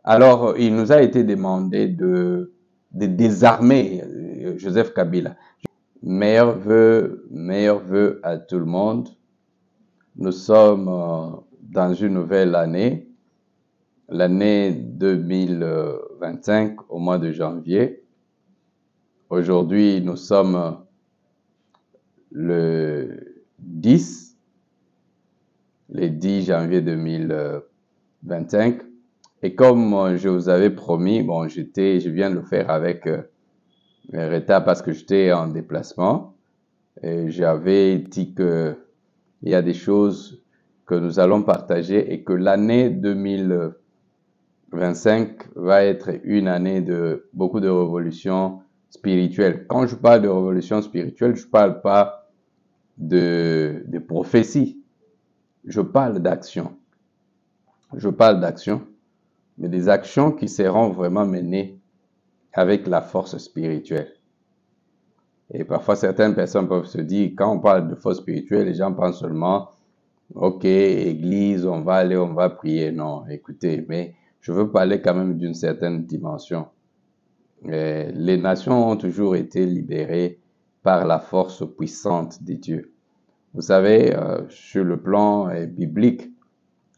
Alors, il nous a été demandé de désarmer Joseph Kabila. Meilleurs vœux à tout le monde. Nous sommes dans une nouvelle année, l'année 2025 au mois de janvier. Aujourd'hui, nous sommes le 10, le 10 janvier 2025. Et comme je vous avais promis, bon, je viens de le faire avec retard parce que j'étais en déplacement. Et j'avais dit que il y a des choses que nous allons partager et que l'année 2025 va être une année de beaucoup de révolutions spirituelles. Quand je parle de révolution spirituelle, je ne parle pas de prophétie. Je parle d'action. Je parle d'action, mais des actions qui seront vraiment menées avec la force spirituelle. Et parfois, certaines personnes peuvent se dire, quand on parle de force spirituelle, les gens pensent seulement, ok, église, on va aller, on va prier. Non, écoutez, mais je veux parler quand même d'une certaine dimension. Les nations ont toujours été libérées par la force puissante de Dieu. Vous savez, sur le plan biblique,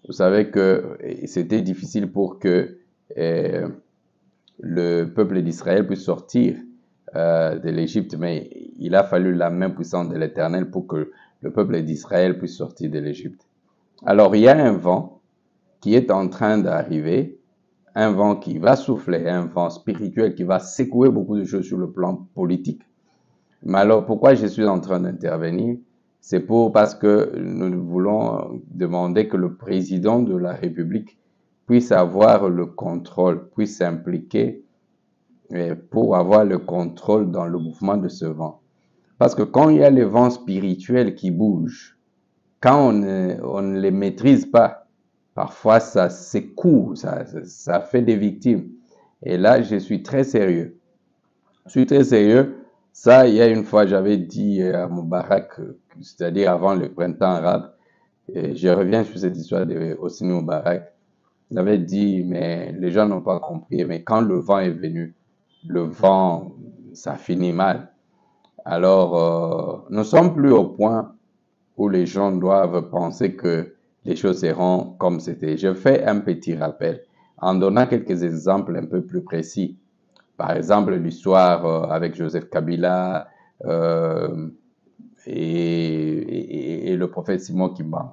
vous savez que c'était difficile pour que le peuple d'Israël puisse sortir de l'Égypte, mais il a fallu la main puissante de l'Éternel pour que le peuple d'Israël puisse sortir de l'Égypte. Alors, il y a un vent qui est en train d'arriver, un vent qui va souffler, un vent spirituel qui va secouer beaucoup de choses sur le plan politique. Mais alors, pourquoi je suis en train d'intervenir? C'est parce que nous voulons demander que le président de la République puisse avoir le contrôle, puisse s'impliquer pour avoir le contrôle dans le mouvement de ce vent. Parce que quand il y a les vents spirituels qui bougent, quand on ne les maîtrise pas, parfois ça secoue, ça fait des victimes. Et là, je suis très sérieux. Je suis très sérieux. Ça, il y a une fois, j'avais dit à Moubarak, c'est-à-dire avant le printemps arabe, et je reviens sur cette histoire de Hosni Moubarak, j'avais dit, mais les gens n'ont pas compris, mais quand le vent est venu, le vent, ça finit mal. Alors, nous ne sommes plus au point où les gens doivent penser que les choses seront comme c'était. Je fais un petit rappel en donnant quelques exemples un peu plus précis. Par exemple, l'histoire avec Joseph Kabila et le prophète Simon Kimbangu.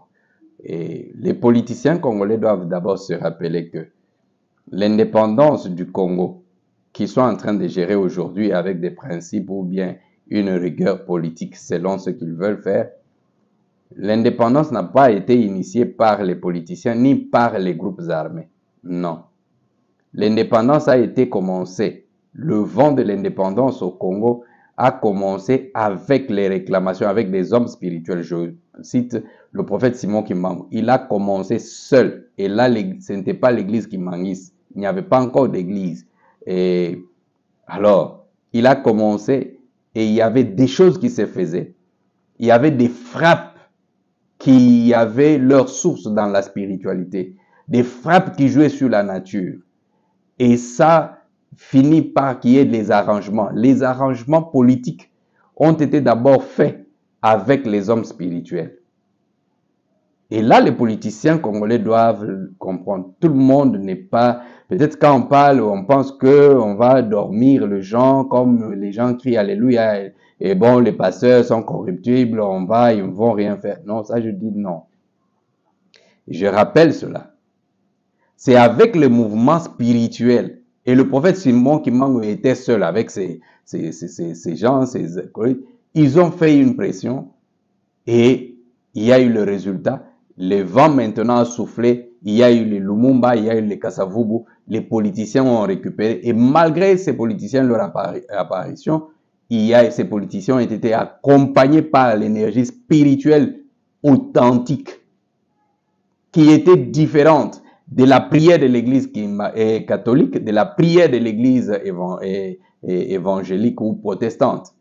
Et les politiciens congolais doivent d'abord se rappeler que l'indépendance du Congo, qu'ils sont en train de gérer aujourd'hui avec des principes ou bien une rigueur politique selon ce qu'ils veulent faire, l'indépendance n'a pas été initiée par les politiciens ni par les groupes armés. Non. L'indépendance a été commencée. Le vent de l'indépendance au Congo a commencé avec les réclamations, avec des hommes spirituels. Je cite le prophète Simon Kimbangu. Il a commencé seul. Et là, ce n'était pas l'église Kimbanguiste. Il n'y avait pas encore d'église. Et alors, il a commencé et il y avait des choses qui se faisaient. Il y avait des frappes qui avaient leur source dans la spiritualité. Des frappes qui jouaient sur la nature. Et ça finit par qu'il y ait des arrangements. Les arrangements politiques ont été d'abord faits avec les hommes spirituels. Et là, les politiciens congolais doivent comprendre. Tout le monde n'est pas... Peut-être quand on parle, on pense qu'on va dormir les gens, comme les gens crient Alléluia. Et bon, les pasteurs sont corruptibles, ils ne vont rien faire. Non, ça je dis non. Je rappelle cela. C'est avec le mouvement spirituel. Et le prophète Simon Kimbangu était seul avec ces gens, ces collègues. Ils ont fait une pression et il y a eu le résultat. Le vent maintenant a soufflé. Il y a eu les Lumumba, il y a eu les Kasavubu. Les politiciens ont récupéré. Et malgré ces politiciens, leur apparition, ces politiciens ont été accompagnés par l'énergie spirituelle authentique qui était différente de la prière de l'église catholique, de la prière de l'église évangélique ou protestante.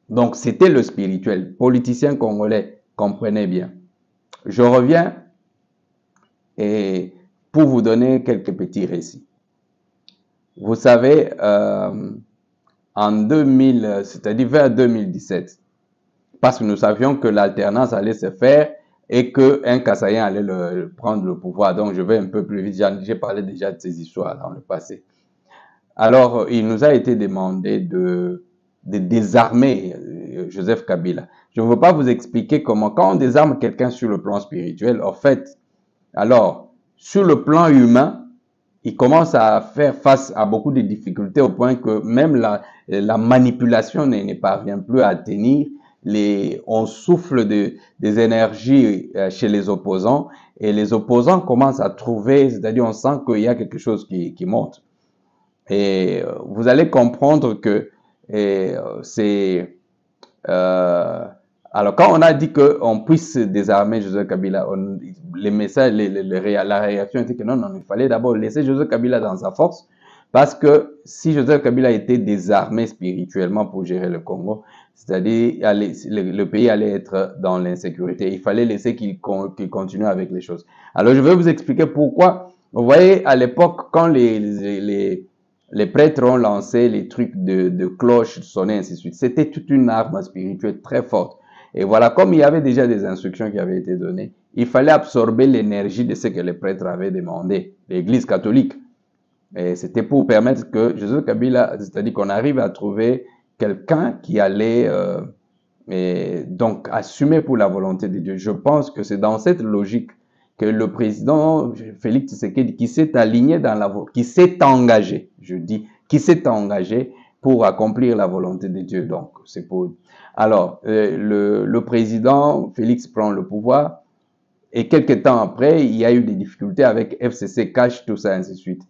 Donc, c'était le spirituel. Politiciens congolais, comprenez bien. Je reviens et pour vous donner quelques petits récits. Vous savez, en 2000, c'est-à-dire vers 2017, parce que nous savions que l'alternance allait se faire et qu'un Kassaïen allait prendre le pouvoir. Donc, je vais un peu plus vite. J'ai parlé déjà de ces histoires dans le passé. Alors, il nous a été demandé de désarmer Joseph Kabila. Je ne veux pas vous expliquer comment, quand on désarme quelqu'un sur le plan spirituel, en fait, alors, sur le plan humain, il commence à faire face à beaucoup de difficultés au point que même la manipulation ne parvient plus à tenir. On souffle des énergies chez les opposants et les opposants commencent à trouver, c'est-à-dire on sent qu'il y a quelque chose qui monte. Et vous allez comprendre que c'est... alors, quand on a dit qu'on puisse désarmer Joseph Kabila, les messages, la réaction était que non, il fallait d'abord laisser Joseph Kabila dans sa force, parce que si Joseph Kabila était désarmé spirituellement pour gérer le Congo, c'est-à-dire le pays allait être dans l'insécurité. Il fallait laisser qu'il continue avec les choses. Alors, je vais vous expliquer pourquoi. Vous voyez, à l'époque, quand les prêtres ont lancé les trucs de cloches sonner, ainsi de suite. C'était toute une arme spirituelle très forte. Et voilà, comme il y avait déjà des instructions qui avaient été données, il fallait absorber l'énergie de ce que les prêtres avaient demandé, l'Église catholique. Et c'était pour permettre que Joseph Kabila, c'est-à-dire qu'on arrive à trouver quelqu'un qui allait donc assumer pour la volonté de Dieu. Je pense que c'est dans cette logique que le président Félix Tshisekedi, qui s'est aligné qui s'est engagé, je dis, qui s'est engagé pour accomplir la volonté de Dieu. Donc, c'est pour... Alors, le président Félix prend le pouvoir et quelques temps après, il y a eu des difficultés avec FCC, Cash, tout ça, ainsi de suite.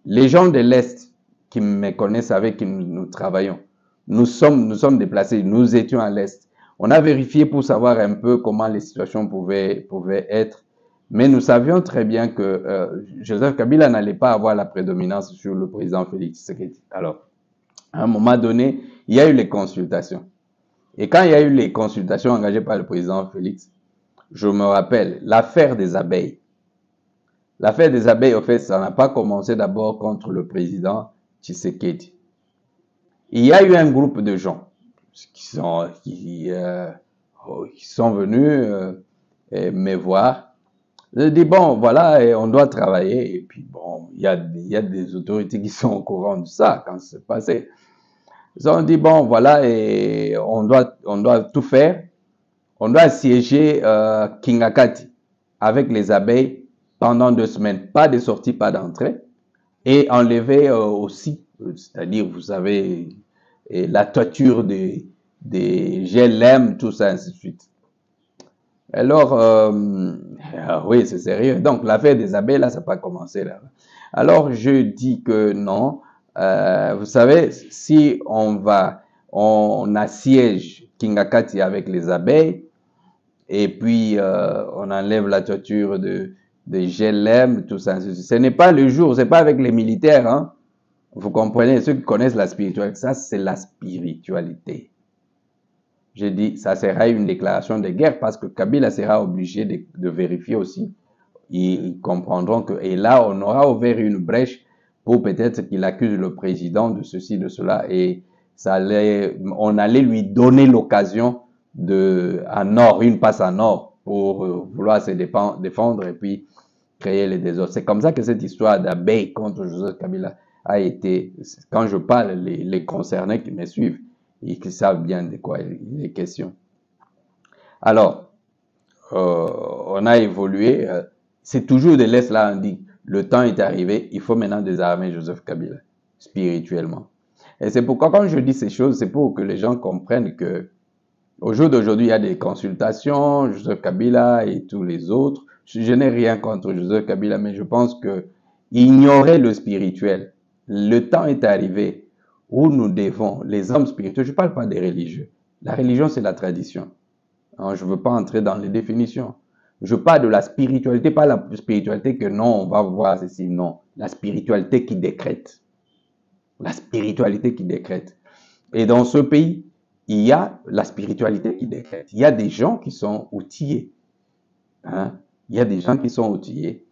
Les gens de l'Est qui me connaissent, avec qui nous travaillons, nous sommes déplacés, nous étions à l'Est. On a vérifié pour savoir un peu comment les situations pouvaient être. Mais nous savions très bien que Joseph Kabila n'allait pas avoir la prédominance sur le président Félix Tshisekedi. Alors, à un moment donné, il y a eu les consultations. Et quand il y a eu les consultations engagées par le président Félix, je me rappelle l'affaire des abeilles. L'affaire des abeilles, en fait, ça n'a pas commencé d'abord contre le président Tshisekedi. Il y a eu un groupe de gens qui sont venus me voir. Je dis, bon, voilà, et on doit travailler. Et puis, bon, il y a des autorités qui sont au courant de ça quand c'est passé. Ils ont dit, bon, voilà, et on doit tout faire. On doit assiéger Kingakati avec les abeilles pendant 2 semaines. Pas de sortie, pas d'entrée. Et enlever aussi, c'est-à-dire, vous savez, la toiture des GLM, tout ça, ainsi de suite. Alors, oui, c'est sérieux. Donc, l'affaire des abeilles, là, ça n'a pas commencé là. Alors, je dis que non. Vous savez, si on assiège Kingakati avec les abeilles, et puis on enlève la toiture de GLM, tout ça. Ce n'est pas le jour, c'est pas avec les militaires, hein. Vous comprenez, ceux qui connaissent la spiritualité, ça c'est la spiritualité. J'ai dit, ça sera une déclaration de guerre parce que Kabila sera obligé de vérifier aussi. Ils comprendront que, et là, on aura ouvert une brèche pour peut-être qu'il accuse le président de ceci, de cela, et on allait lui donner l'occasion une passe en or pour vouloir se défendre et puis créer les désordres. C'est comme ça que cette histoire d'abeilles contre Joseph Kabila a été, quand je parle, les concernés qui me suivent, et qui savent bien de quoi il est question. Alors, on a évolué, c'est toujours de l'Est là, on dit, le temps est arrivé, il faut maintenant désarmer Joseph Kabila, spirituellement. Et c'est pourquoi quand je dis ces choses, c'est pour que les gens comprennent que au jour d'aujourd'hui, il y a des consultations, Joseph Kabila et tous les autres. Je n'ai rien contre Joseph Kabila, mais je pense que ignorer le spirituel, le temps est arrivé où nous devons, les hommes spirituels, je ne parle pas des religieux. La religion, c'est la tradition. Alors, je ne veux pas entrer dans les définitions. Je parle de la spiritualité, pas la spiritualité que non, on va voir ceci, non. La spiritualité qui décrète. La spiritualité qui décrète. Et dans ce pays, il y a la spiritualité qui décrète. Il y a des gens qui sont outillés. Hein? Il y a des gens qui sont outillés.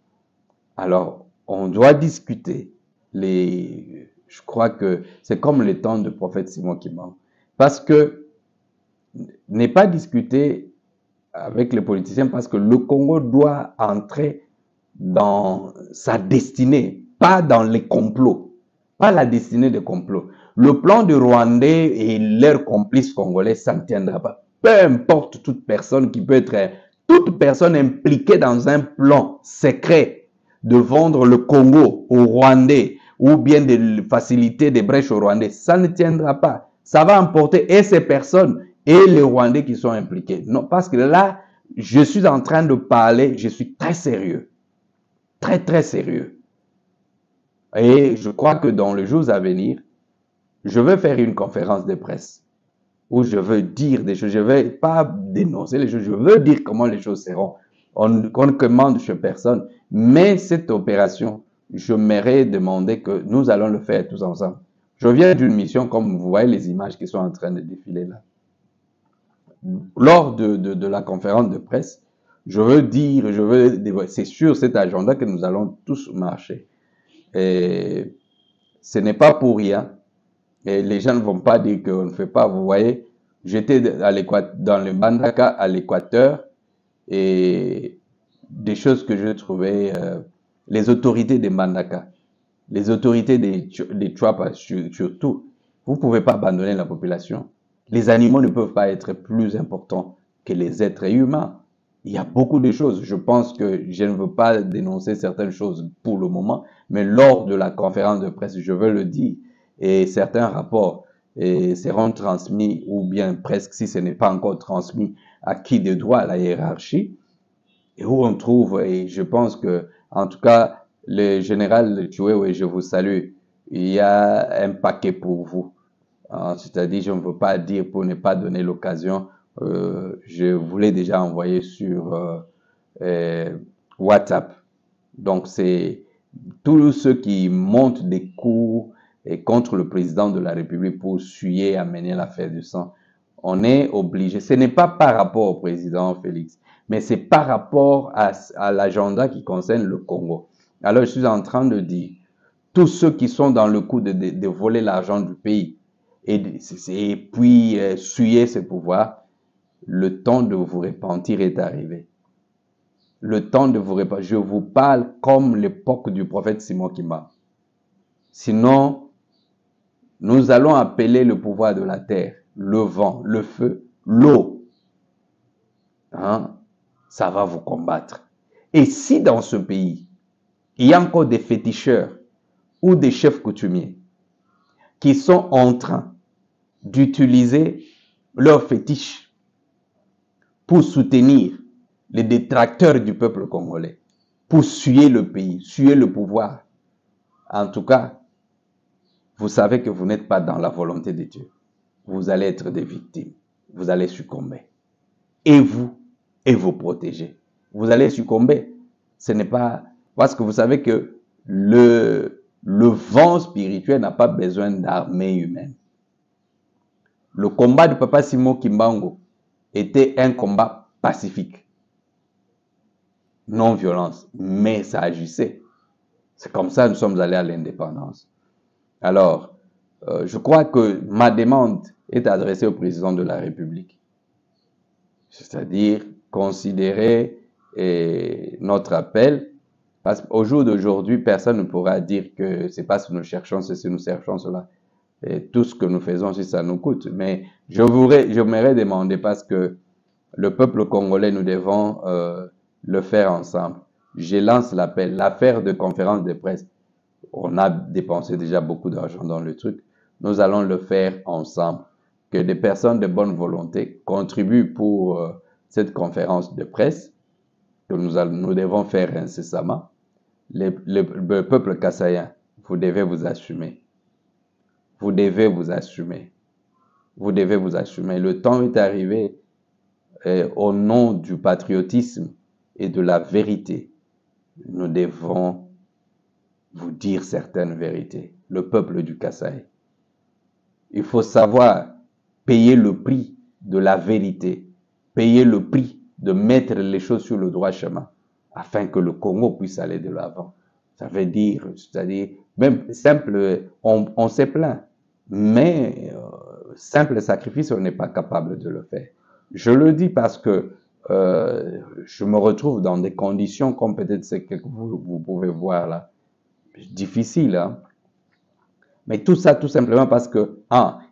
Alors, on doit discuter. Je crois que c'est comme le temps de prophète Simon qui manque. Parce que n'est pas discuter avec les politiciens parce que le Congo doit entrer dans sa destinée, pas dans les complots, pas la destinée des complots. Le plan de Rwandais et leurs complices congolais, ça ne tiendra pas. Peu importe toute personne impliquée dans un plan secret de vendre le Congo aux Rwandais ou bien de faciliter des brèches aux Rwandais, ça ne tiendra pas. Ça va emporter et ces personnes et les Rwandais qui sont impliqués. Non, parce que là, je suis en train de parler, je suis très sérieux. Très, très sérieux. Et je crois que dans les jours à venir, je vais faire une conférence de presse où je veux dire des choses. Je ne vais pas dénoncer les choses, je veux dire comment les choses seront. On ne commande chez personne. Mais cette opération, je m'aurais demandé que nous allons le faire tous ensemble. Je viens d'une mission, comme vous voyez les images qui sont en train de défiler là. Lors de la conférence de presse, je veux dire, c'est sur cet agenda que nous allons tous marcher. Et ce n'est pas pour rien. Et les gens ne vont pas dire qu'on ne fait pas. Vous voyez, j'étais dans le Mbandaka à l'Équateur et des choses que je trouvais, les autorités de Mbandaka, les autorités des Chouapas surtout, vous ne pouvez pas abandonner la population. Les animaux ne peuvent pas être plus importants que les êtres humains. Il y a beaucoup de choses. Je pense que je ne veux pas dénoncer certaines choses pour le moment, mais lors de la conférence de presse, je veux le dire. Et certains rapports seront transmis, ou bien presque si ce n'est pas encore transmis, à qui de droit, à la hiérarchie, et où on trouve, et je pense que, en tout cas, le général Tchoué, je vous salue, il y a un paquet pour vous. C'est-à-dire, je ne veux pas dire pour ne pas donner l'occasion, je vous l'ai déjà envoyé sur WhatsApp. Donc, c'est tous ceux qui montent des coups et contre le président de la République pour suyer, amener l'affaire du sang. On est obligé. Ce n'est pas par rapport au président Félix, mais c'est par rapport à l'agenda qui concerne le Congo. Alors, je suis en train de dire, tous ceux qui sont dans le coup de voler l'argent du pays et puis suyer ses pouvoirs, le temps de vous repentir est arrivé. Le temps de vous repentir. Je vous parle comme l'époque du prophète Simon Kimba. Sinon, nous allons appeler le pouvoir de la terre, le vent, le feu, l'eau. Hein? Ça va vous combattre. Et si dans ce pays, il y a encore des féticheurs ou des chefs coutumiers qui sont en train d'utiliser leurs fétiches pour soutenir les détracteurs du peuple congolais, pour suyer le pays, suyer le pouvoir, en tout cas, vous savez que vous n'êtes pas dans la volonté de Dieu. Vous allez être des victimes. Vous allez succomber. Et vous, et vos protégés. Vous allez succomber. Ce n'est pas... Parce que vous savez que le vent spirituel n'a pas besoin d'armée humaine. Le combat de Papa Simon Kimbangu était un combat pacifique. Non-violence. Mais ça agissait. C'est comme ça que nous sommes allés à l'indépendance. Alors, je crois que ma demande est adressée au président de la République. C'est-à-dire considérer notre appel, parce qu'au jour d'aujourd'hui, personne ne pourra dire que c'est parce que nous cherchons ceci, nous cherchons cela. Et tout ce que nous faisons, si ça nous coûte. Mais je m'aurais demandé, parce que le peuple congolais, nous devons le faire ensemble. Je lance l'appel, l'affaire de conférence de presse. On a dépensé déjà beaucoup d'argent dans le truc. Nous allons le faire ensemble. Que des personnes de bonne volonté contribuent pour cette conférence de presse que nous devons faire incessamment. Le peuple kassaïen, vous devez vous assumer. Vous devez vous assumer. Vous devez vous assumer. Le temps est arrivé au nom du patriotisme et de la vérité. Nous devons vous dire certaines vérités. Le peuple du Kasaï. Il faut savoir payer le prix de la vérité, payer le prix de mettre les choses sur le droit chemin, afin que le Congo puisse aller de l'avant. Ça veut dire, c'est-à-dire, même simple, on s'est plaint, mais simple sacrifice, on n'est pas capable de le faire. Je le dis parce que je me retrouve dans des conditions comme peut-être ce que vous pouvez voir là, difficiles, hein. Mais tout ça, tout simplement parce que,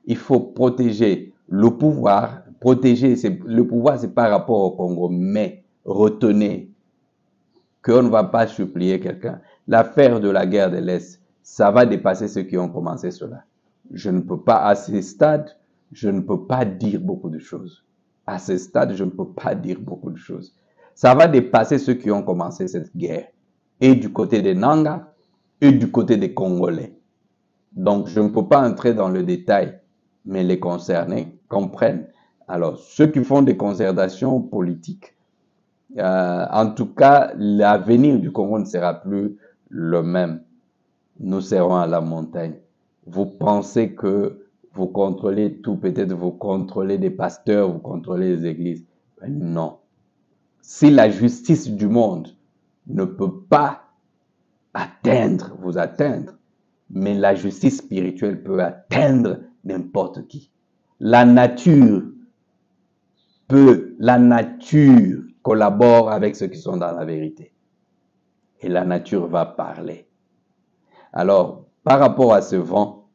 il faut protéger le pouvoir. Protéger, le pouvoir, c'est par rapport au Congo. Mais retenez qu'on ne va pas supplier quelqu'un. L'affaire de la guerre de l'Est, ça va dépasser ceux qui ont commencé cela. Je ne peux pas, à ce stade, je ne peux pas dire beaucoup de choses. À ce stade, je ne peux pas dire beaucoup de choses. Ça va dépasser ceux qui ont commencé cette guerre. Et du côté des Nanga, et du côté des Congolais. Donc, je ne peux pas entrer dans le détail, mais les concernés comprennent. Alors, ceux qui font des concertations politiques, en tout cas, l'avenir du Congo ne sera plus le même. Nous serons à la montagne. Vous pensez que vous contrôlez tout, peut-être vous contrôlez des pasteurs, vous contrôlez les églises. Mais non. Si la justice du monde ne peut pas vous atteindre, mais la justice spirituelle peut atteindre n'importe qui. La nature collabore avec ceux qui sont dans la vérité. Et la nature va parler. Alors, par rapport à ce vent,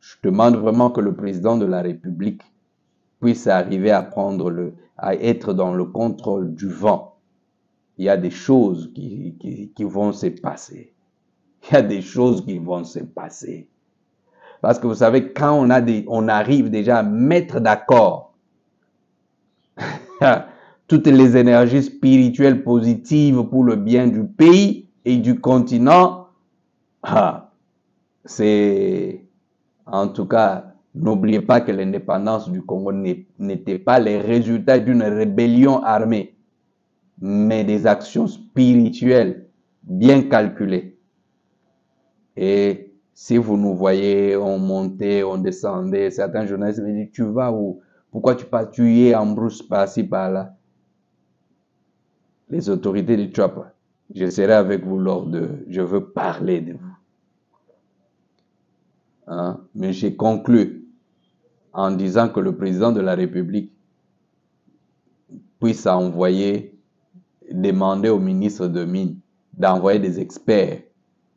je demande vraiment que le président de la République puisse arriver à être dans le contrôle du vent. Il y a des choses qui vont se passer. Il y a des choses qui vont se passer. Parce que vous savez, quand on arrive déjà à mettre d'accord toutes les énergies spirituelles positives pour le bien du pays et du continent, c'est, en tout cas, n'oubliez pas que l'indépendance du Congo n'était pas le résultat d'une rébellion armée, mais des actions spirituelles bien calculées. Et si vous nous voyez, on montait, on descendait, certains journalistes me disent, tu vas où? Pourquoi tu es en brousse par-ci, par-là? Les autorités du Tchouapa, je serai avec vous je veux parler de vous. Mais j'ai conclu en disant que le président de la République puisse demander au ministre de Mines d'envoyer des experts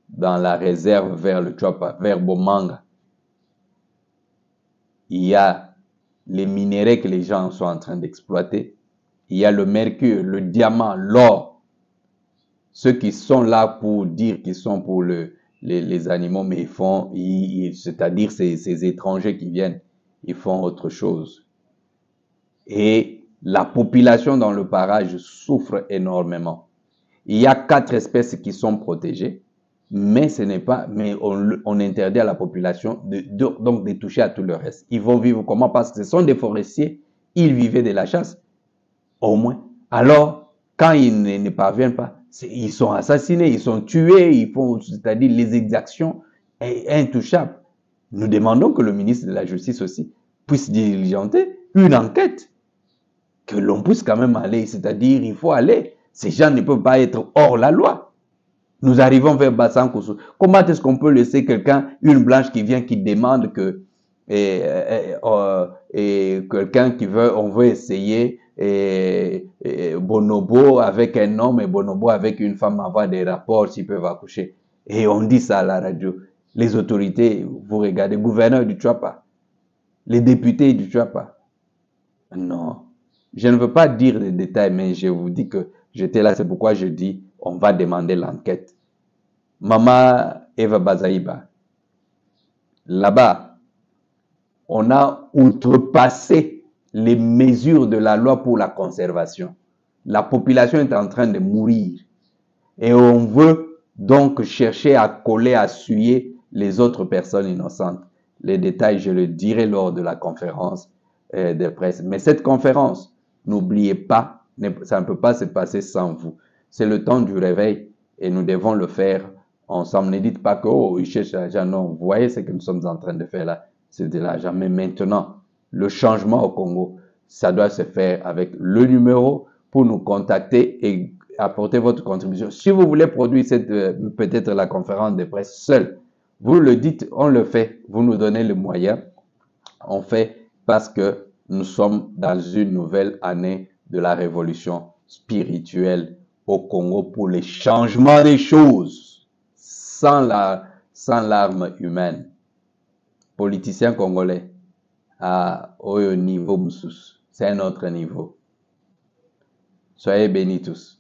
dans la réserve vers le Tchouapa, vers Bomanga. Il y a les minéraux que les gens sont en train d'exploiter. Il y a le mercure, le diamant, l'or. Ceux qui sont là pour dire qu'ils sont pour les animaux, mais c'est-à-dire ces étrangers qui viennent, ils font autre chose. Et la population dans le parage souffre énormément. Il y a 4 espèces qui sont protégées, mais on interdit à la population donc de toucher à tout le reste. Ils vont vivre comment? Parce que ce sont des forestiers, ils vivaient de la chasse, au moins. Alors, quand ils ne parviennent pas, ils sont assassinés, ils sont tués, ils font, c'est-à-dire les exactions intouchables. Nous demandons que le ministre de la Justice aussi puisse diligenter une enquête, que l'on puisse quand même aller, c'est-à-dire il faut aller. Ces gens ne peuvent pas être hors la loi. Nous arrivons vers Bassankousou. Comment est-ce qu'on peut laisser une blanche qui vient, qui demande que quelqu'un on veut essayer bonobo avec un homme et bonobo avec une femme, avoir des rapports s'ils peuvent accoucher. Et on dit ça à la radio. Les autorités, vous regardez, gouverneur du Tchouapa, les députés du Tchouapa. Non, je ne veux pas dire les détails, mais je vous dis que j'étais là, c'est pourquoi je dis, on va demander l'enquête. Maman Eva Bazaïba, là-bas, on a outrepassé les mesures de la loi pour la conservation. La population est en train de mourir. Et on veut donc chercher à coller, à suyer les autres personnes innocentes. Les détails, je le dirai lors de la conférence de presse. Mais cette conférence, n'oubliez pas, ça ne peut pas se passer sans vous. C'est le temps du réveil et nous devons le faire ensemble. Ne dites pas que, ils cherchent l'argent. Non, vous voyez ce que nous sommes en train de faire là. C'est de l'argent. Mais maintenant, le changement au Congo, ça doit se faire avec le numéro pour nous contacter et apporter votre contribution. Si vous voulez produire peut-être la conférence de presse seul, vous le dites, on le fait. Vous nous donnez les moyens. On fait parce que nous sommes dans une nouvelle année de la révolution spirituelle au Congo pour le changement des choses sans l'arme humaine. Politiciens congolais au niveau, c'est un autre niveau. Soyez bénis tous.